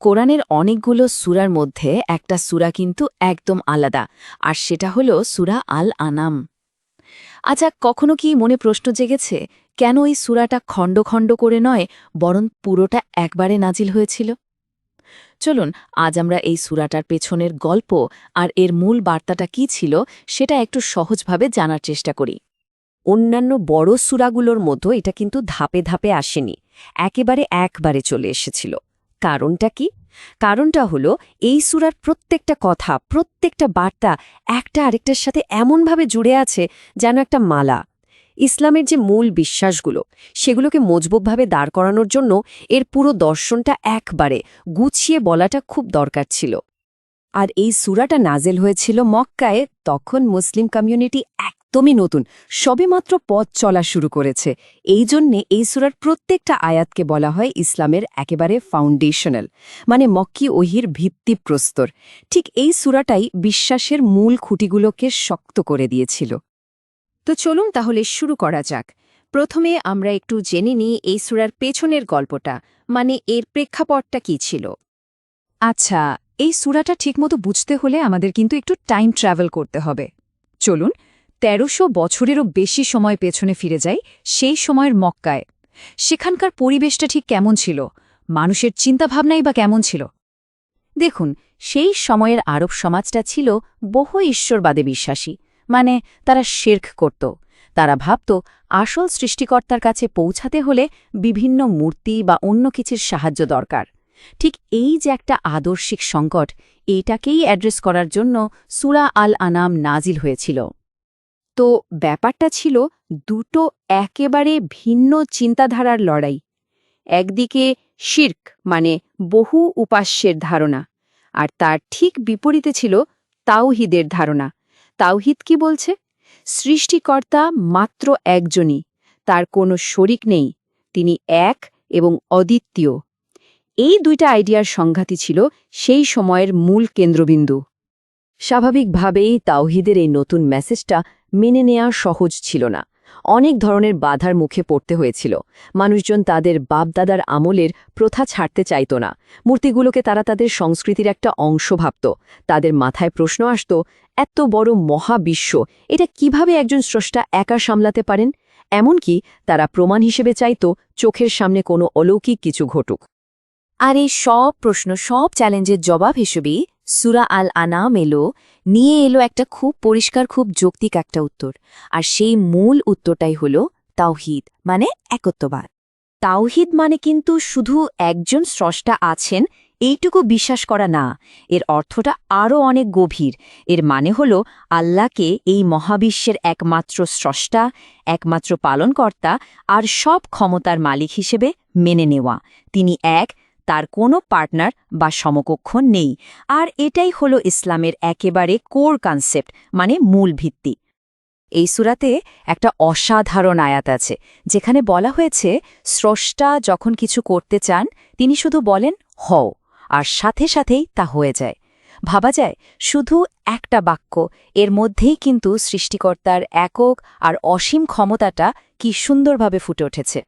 কোরআনের অনেকগুলো সূরার মধ্যে একটা সূরা কিন্তু একদম আলাদা, আর সেটা হলো সূরা আল আনাম। আচ্ছা, কখনো কি মনে প্রশ্ন জেগেছে কেন এই সূরাটা খণ্ড খণ্ড করে নয়, বরং পুরোটা একবারে নাজিল হয়েছিল? চলুন আজ আমরা এই সূরাটার পেছনের গল্প আর এর মূল বার্তাটা কী ছিল সেটা একটু সহজভাবে জানার চেষ্টা করি। অন্যান্য বড় সূরাগুলোর মতো এটা কিন্তু ধাপে ধাপে আসেনি, একেবারে একবারে চলে এসেছিল। কারণটা কি? কারণটা হলো এই সূরার প্রত্যেকটা কথা, প্রত্যেকটা বার্তা একটা আরেকটার সাথে এমনভাবে জুড়ে আছে যেন একটা মালা। ইসলামের যে মূল বিশ্বাসগুলো, সেগুলোকে মজবুতভাবে দাঁড় করানোর জন্য এর পুরো দর্শনটা একবারে গুছিয়ে বলাটা খুব দরকার ছিল। আর এই সূরাটা নাজেল হয়েছিল মক্কায়, তখন মুসলিম কমিউনিটি একদমই নতুন, সবেমাত্র পথ চলা শুরু করেছে। এই জন্যে এই সূরার প্রত্যেকটা আয়াতকে বলা হয় ইসলামের একেবারে ফাউন্ডেশনাল, মানে মক্কি ওহির ভিত্তিপ্রস্তর। ঠিক এই সূরাটাই বিশ্বাসের মূল খুঁটিগুলোকে শক্ত করে দিয়েছিল। তো চলুন তাহলে শুরু করা যাক। প্রথমে আমরা একটু জেনে নিই এই সূরার পেছনের গল্পটা, মানে এর প্রেক্ষাপটটা কী ছিল। আচ্ছা, এই সূরাটা ঠিকমতো বুঝতে হলে আমাদের কিন্তু একটু টাইম ট্রাভেল করতে হবে। চলুন ১৩০০ বছরেরও বেশি সময় পেছনে ফিরে যাই, সেই সময়ের মক্কায়। সেখানকার পরিবেশটা ঠিক কেমন ছিল? মানুষের চিন্তাভাবনাই বা কেমন ছিল? দেখুন, সেই সময়ের আরব সমাজটা ছিল বহু ঈশ্বরবাদে বিশ্বাসী, মানে তারা শিরক করত। তারা ভাবত আসল সৃষ্টিকর্তার কাছে পৌঁছাতে হলে বিভিন্ন মূর্তি বা অন্য কিছুর সাহায্য দরকার। ঠিক এই যে একটা আদর্শিক সংকট, এইটাকেই অ্যাড্রেস করার জন্য সূরা আল আনাম নাজিল হয়েছিল। তো ব্যাপারটা ছিল দুটো একেবারে ভিন্ন চিন্তাধারার লড়াই। একদিকে শিরক, মানে বহু উপাস্যের ধারণা, আর তার ঠিক বিপরীতে ছিল তাওহীদের ধারণা। তাওহীদ কি বলছে? সৃষ্টিকর্তা মাত্র একজনই, তার কোনো শরিক নেই, তিনি এক এবং অদ্বিতীয়। এই দুইটা আইডিয়ার সংঘাতই ছিল সেই সময়ের মূল কেন্দ্রবিন্দু। স্বাভাবিকভাবেই তাওহীদের এই নতুন মেসেজটা মেনে নেওয়া সহজ ছিল না। অনেক ধরনের বাধার মুখে পড়তে হয়েছিল। মানুষজন তাদের বাপদাদার আমলের প্রথা ছাড়তে চাইত না। মূর্তিগুলোকে তারা তাদের সংস্কৃতির একটা অংশ ভাবত। তাদের মাথায় প্রশ্ন আসত, এত বড় মহাবিশ্ব, এটা কিভাবে একজন স্রষ্টা একা সামলাতে পারেন? এমনকি তারা প্রমাণ হিসেবে চাইত চোখের সামনে কোনো অলৌকিক কিছু ঘটুক। আর এই সব প্রশ্ন, সব চ্যালেঞ্জের জবাব হিসেবেই সূরা আল আনাম নিয়ে এলো একটা খুব পরিষ্কার, খুব যৌক্তিক একটা উত্তর। আর সেই মূল উত্তরটাই হল তাওহীদ, মানে একত্ববাদ। তাওহীদ মানে কিন্তু শুধু একজন স্রষ্টা আছেন এইটুকু বিশ্বাস করা না, এর অর্থটা আরও অনেক গভীর। এর মানে হল আল্লাহকে এই মহাবিশ্বের একমাত্র স্রষ্টা, একমাত্র পালনকর্তা আর সব ক্ষমতার মালিক হিসেবে মেনে নেওয়া। তিনি এক, তার কোনো পার্টনার বা সমকক্ষ নেই। আর এটাই হলো ইসলামের একেবারে কোর কনসেপ্ট, মানে মূল ভিত্তি। এই সূরাতে একটা অসাধারণ আয়াত আছে যেখানে বলা হয়েছে স্রষ্টা যখন কিছু করতে চান তিনি শুধু বলেন হও, আর সাথে সাথেই তা হয়ে যায়। ভাবা যায়, শুধু একটা বাক্য, এর মধ্যেই কিন্তু সৃষ্টিকর্তার একক আর অসীম ক্ষমতাটা কি সুন্দরভাবে ফুটে উঠেছে।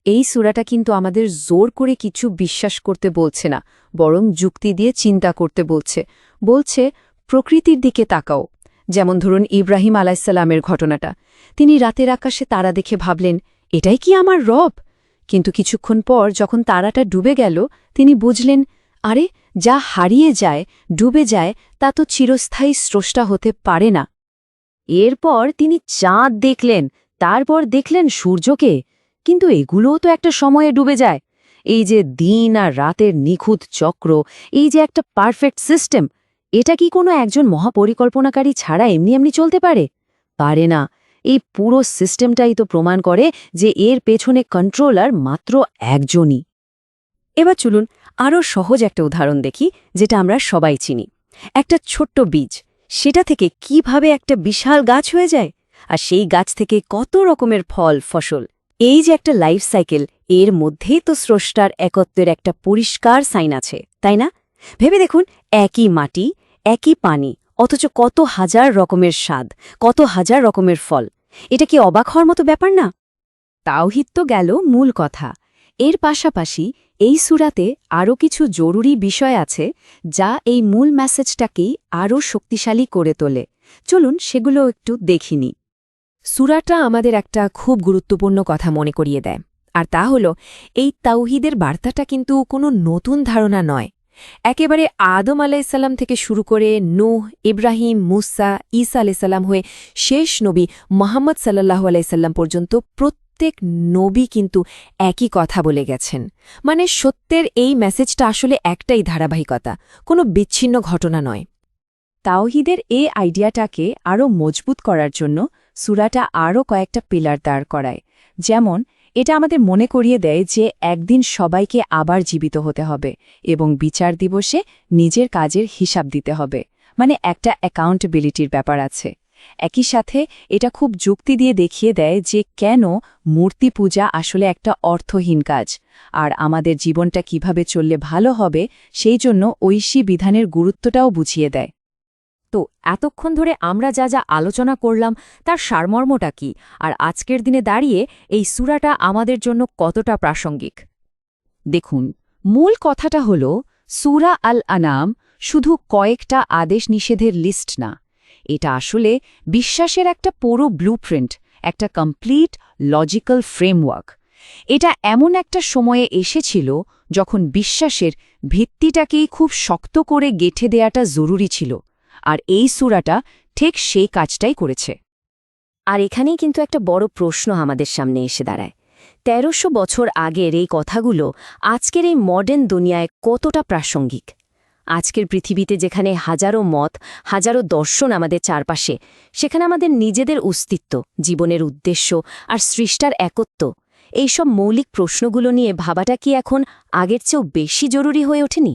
এই সূরাটা কিন্তু আমাদের জোর করে কিছু বিশ্বাস করতে বলছে না, বরং যুক্তি দিয়ে চিন্তা করতে বলছে। বলছে প্রকৃতির দিকে তাকাও। যেমন ধরুন ইব্রাহিম আলাইসাল্লামের ঘটনাটা। তিনি রাতের আকাশে তারা দেখে ভাবলেন, এটাই কি আমার রব? কিন্তু কিছুক্ষণ পর যখন তারাটা ডুবে গেল, তিনি বুঝলেন, আরে যা হারিয়ে যায়, ডুবে যায়, তা তো চিরস্থায়ী স্রষ্টা হতে পারে না। এরপর তিনি চাঁদ দেখলেন, তারপর দেখলেন সূর্যকে, কিন্তু এগুলোও তো একটা সময়ে ডুবে যায়। এই যে দিন আর রাতের নিখুঁত চক্র, এই যে একটা পারফেক্ট সিস্টেম, এটা কি কোনো একজন মহাপরিকল্পনাকারী ছাড়া এমনি এমনি চলতে পারে? পারে না। এই পুরো সিস্টেমটাই তো প্রমাণ করে যে এর পেছনে কন্ট্রোলার মাত্র একজনই। এবার চলুন আরও সহজ একটা উদাহরণ দেখি, যেটা আমরা সবাই চিনি। একটা ছোট্ট বীজ, সেটা থেকে কিভাবে একটা বিশাল গাছ হয়ে যায়, আর সেই গাছ থেকে কত রকমের ফল, ফসল। এই যে একটা লাইফ সাইকেল, এর মধ্যেই তো স্রষ্টার একত্বের একটা পরিষ্কার সাইন আছে, তাই না? ভেবে দেখুন, একই মাটি, একই পানি, অথচ কত হাজার রকমের স্বাদ, কত হাজার রকমের ফল। এটা কি অবাক হওয়ার মতো ব্যাপার না? তাওহীদ তো গেল মূল কথা। এর পাশাপাশি এই সূরাতে আরও কিছু জরুরি বিষয় আছে যা এই মূল মেসেজটাকেই আরও শক্তিশালী করে তোলে। চলুন সেগুলো একটু দেখিনি। সূরাটা আমাদের একটা খুব গুরুত্বপূর্ণ কথা মনে করিয়ে দেয়, আর তা হল এই তাওহীদের বার্তাটা কিন্তু কোনো নতুন ধারণা নয়। একেবারে আদম আলাইসাল্লাম থেকে শুরু করে নূহ, ইব্রাহিম, মুসা, ঈসা আলাইসাল্লাম হয়ে শেষ নবী মুহাম্মদ সাল্লাল্লাহু আলাইসাল্লাম পর্যন্ত প্রত্যেক নবী কিন্তু একই কথা বলে গেছেন। মানে সত্যের এই মেসেজটা আসলে একটাই ধারাবাহিকতা, কোনো বিচ্ছিন্ন ঘটনা নয়। তাওহীদের এই আইডিয়াটাকে আরও মজবুত করার জন্য সূরাটা আরও কয়েকটা পিলার দাঁড় করায়। যেমন এটা আমাদের মনে করিয়ে দেয় যে একদিন সবাইকে আবার জীবিত হতে হবে এবং বিচার দিবসে নিজের কাজের হিসাব দিতে হবে, মানে একটা অ্যাকাউন্টেবিলিটির ব্যাপার আছে। একই সাথে এটা খুব যুক্তি দিয়ে দেখিয়ে দেয় যে কেন মূর্তি পূজা আসলে একটা অর্থহীন কাজ, আর আমাদের জীবনটা কিভাবে চললে ভালো হবে সেই জন্য ঐশী বিধানের গুরুত্বটাও বুঝিয়ে দেয়। তো এতক্ষণ ধরে আমরা যা যা আলোচনা করলাম তার সারমর্মটা কি, আর আজকের দিনে দাঁড়িয়ে এই সূরাটা আমাদের জন্য কতটা প্রাসঙ্গিক? দেখুন, মূল কথাটা হল সূরা আল আনাম শুধু কয়েকটা আদেশ নিষেধের লিস্ট না, এটা আসলে বিশ্বাসের একটা পুরো ব্লুপ্রিন্ট, একটা কমপ্লিট লজিক্যাল ফ্রেমওয়ার্ক। এটা এমন একটা সময়ে এসেছিল যখন বিশ্বাসের ভিত্তিটাকেই খুব শক্ত করে গেঁথে দেয়াটা জরুরি ছিল, আর এই সূরাটা ঠিক সেই কাজটাই করেছে। আর এখানেই কিন্তু একটা বড় প্রশ্ন আমাদের সামনে এসে দাঁড়ায়। ১৩০০ বছর আগের এই কথাগুলো আজকের এই মডার্ন দুনিয়ায় কতটা প্রাসঙ্গিক? আজকের পৃথিবীতে যেখানে হাজারো মত, হাজারো দর্শন আমাদের চারপাশে, সেখানে আমাদের নিজেদের অস্তিত্ব, জীবনের উদ্দেশ্য আর সৃষ্টার একত্ব, এইসব মৌলিক প্রশ্নগুলো নিয়ে ভাবাটা কি এখন আগের চেয়েও বেশি জরুরি হয়ে ওঠেনি?